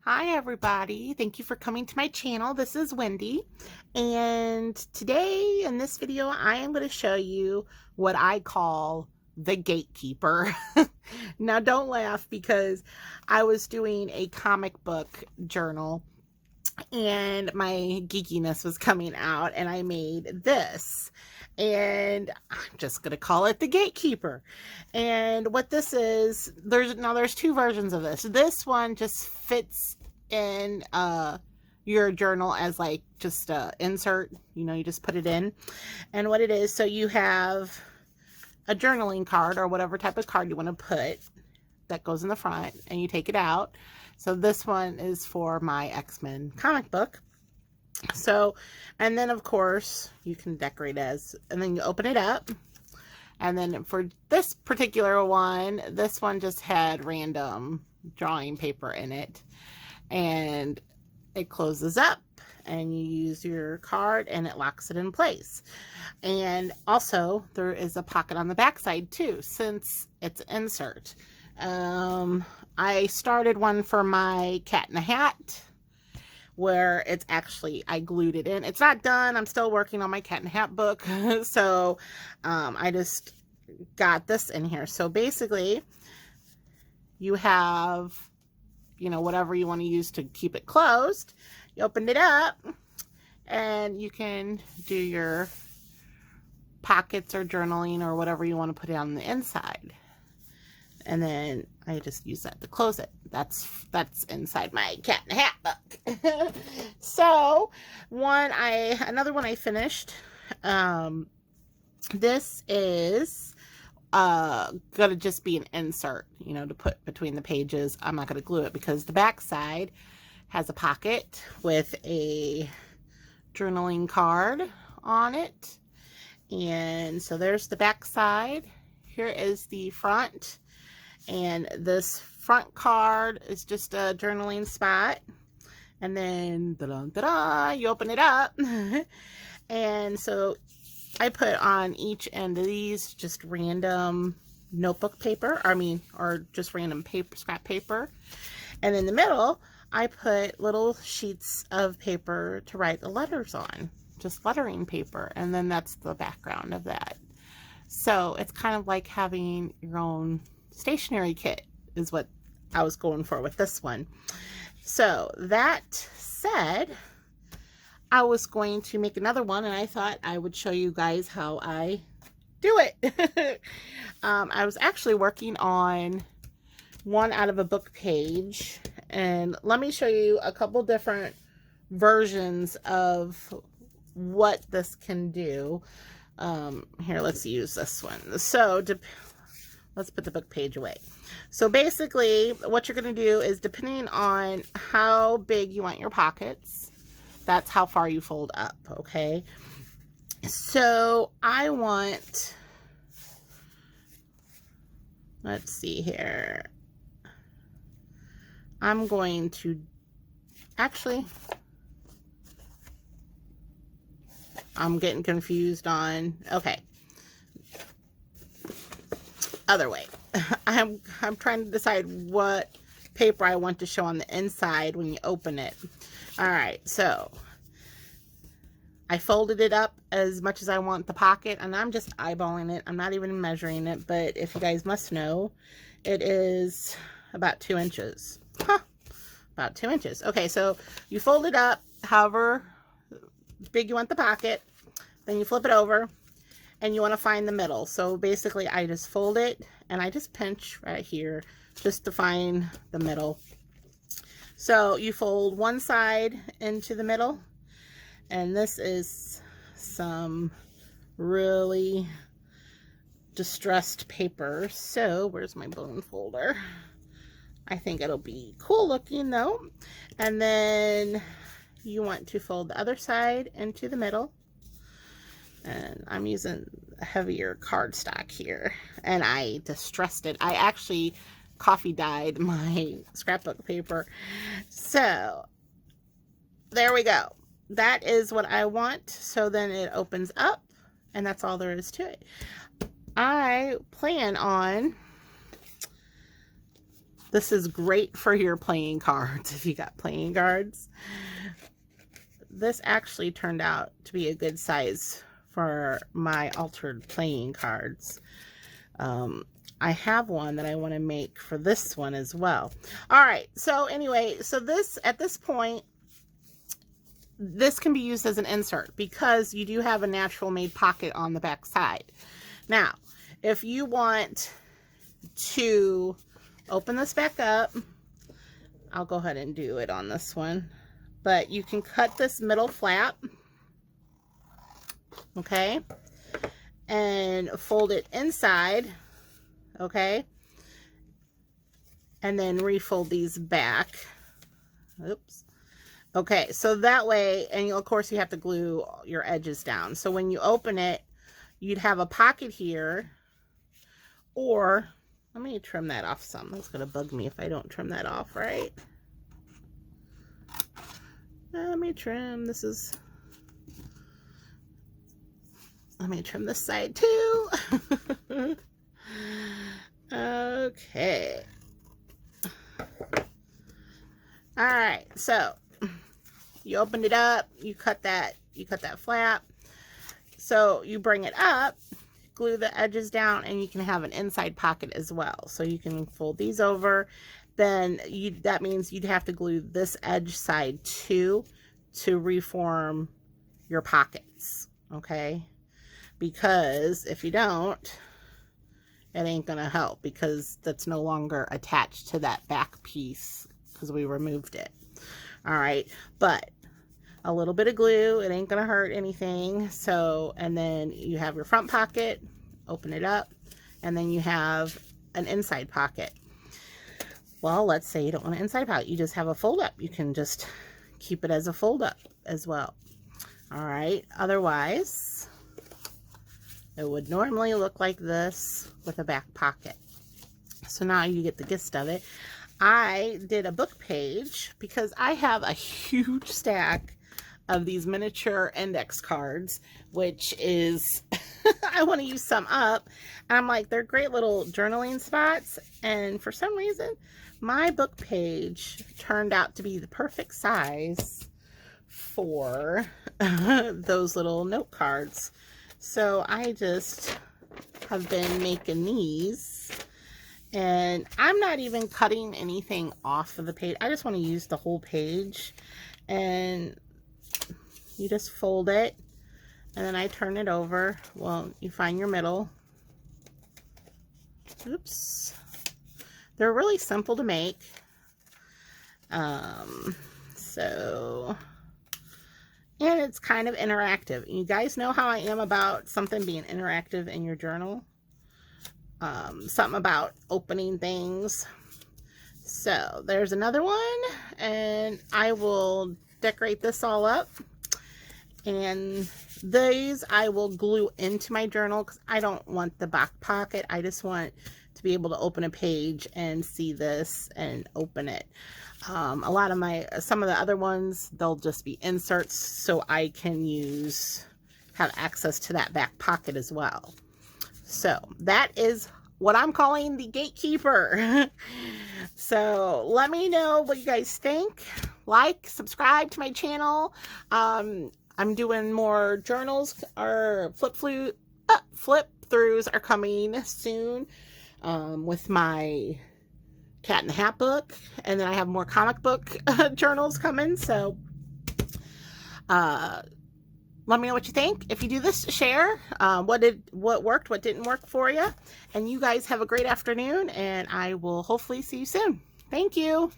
Hi everybody, thank you for coming to my channel. This is Wendy, and today in this video I am going to show you what I call the gatekeeper. Now don't laugh, because I was doing a comic book journal and my geekiness was coming out and I made this, and I'm just gonna call it the gatekeeper. And what this is, there's two versions of this one just fits in your journal as like just a insert, you just put it in. And what it is, so you have a journaling card or whatever type of card you want to put that goes in the front, and you take it out. So this one is for my X-Men comic book. So, and then of course you can decorate as, and then you open it up. And then for this particular one, this one just had random drawing paper in it, and it closes up and you use your card and it locks it in place. And also there is a pocket on the back side too, since it's an insert. I started one for my Cat in a Hat, where it's actually, I glued it in. It's not done. I'm still working on my Cat in a Hat book. So I just got this in here. So basically you have, whatever you want to use to keep it closed. You open it up and you can do your pockets or journaling or whatever you want to put it on the inside. And then I just use that to close it. That's inside my Cat in a Hat book. So another one I finished. This is gonna just be an insert, to put between the pages. I'm not gonna glue it because the back side has a pocket with a journaling card on it. And so there's the back side. Here is the front. And this front card is just a journaling spot. And then, you open it up. And so I put on each end of these just random notebook paper. Or just random paper, scrap paper. And in the middle, I put little sheets of paper to write the letters on. Just lettering paper. And then that's the background of that. So it's kind of like having your own stationery kit is what I was going for with this one. So that said, I was going to make another one, and I thought I would show you guys how I do it. I was actually working on one out of a book page, and let me show you a couple different versions of what this can do. Here, let's use this one. So let's put the book page away. So basically what you're going to do is, depending on how big you want your pockets, that's how far you fold up, okay? So I want, let's see here. I'm going to, actually, I'm getting confused on, okay. Other way. I'm trying to decide what paper I want to show on the inside when you open it. All right, so I folded it up as much as I want the pocket, and I'm just eyeballing it. I'm not even measuring it, but if you guys must know, it is about 2 inches. Huh, about 2 inches. Okay, so you fold it up however big you want the pocket, then you flip it over, and you want to find the middle. So basically I just fold it and I just pinch right here just to find the middle. So you fold one side into the middle, and this is some really distressed paper. So where's my bone folder? I think it'll be cool looking though. And then you want to fold the other side into the middle. And I'm using heavier cardstock here, and I distressed it. I actually coffee dyed my scrapbook paper. So there we go. That is what I want. So then it opens up, and that's all there is to it. I plan on This is great for your playing cards if you got playing cards. This actually turned out to be a good size for my altered playing cards. I have one that I want to make for this one as well. All right, so anyway, so this, at this point, this can be used as an insert because you do have a natural made pocket on the back side. Now, if you want to open this back up, I'll go ahead and do it on this one, but you can cut this middle flap, okay, and fold it inside, okay, and then refold these back. Oops. Okay, so that way, and of course you have to glue your edges down. So when you open it, you'd have a pocket here, or let me trim that off some. That's gonna bug me if I don't trim that off, right? Let me trim, let me trim this side too. Okay. All right, so you opened it up, you cut that flap. So you bring it up, glue the edges down, and you can have an inside pocket as well. So you can fold these over. Then that means you'd have to glue this edge side too to reform your pockets, okay? Because if you don't, it ain't gonna help because that's no longer attached to that back piece because we removed it. All right, but a little bit of glue, it ain't gonna hurt anything. So, and then you have your front pocket, open it up, and then you have an inside pocket. Well, let's say you don't want an inside pocket, you just have a fold up. You can just keep it as a fold up as well. All right, otherwise, it would normally look like this with a back pocket. So now you get the gist of it. I did a book page because I have a huge stack of these miniature index cards, which is, I want to use some up. And I'm like, they're great little journaling spots. And for some reason, my book page turned out to be the perfect size for those little note cards. So I just have been making these, and I'm not even cutting anything off of the page. I just want to use the whole page, and you just fold it, and then I turn it over. Well, you find your middle. Oops. They're really simple to make. And it's kind of interactive. You guys know how I am about something being interactive in your journal. Something about opening things. So there's another one, and I will decorate this all up. And these I will glue into my journal because I don't want the back pocket. I just want to be able to open a page and see this and open it. A lot of some of the other ones, they'll just be inserts so I can have access to that back pocket as well. So that is what I'm calling the Gatekeeper. So let me know what you guys think. Like, subscribe to my channel. I'm doing more journals, or flip throughs are coming soon with my Cat in the Hat book, and then I have more comic book journals coming. So let me know what you think. If you do this, share what worked, what didn't work for you. And you guys have a great afternoon, and I will hopefully see you soon. Thank you.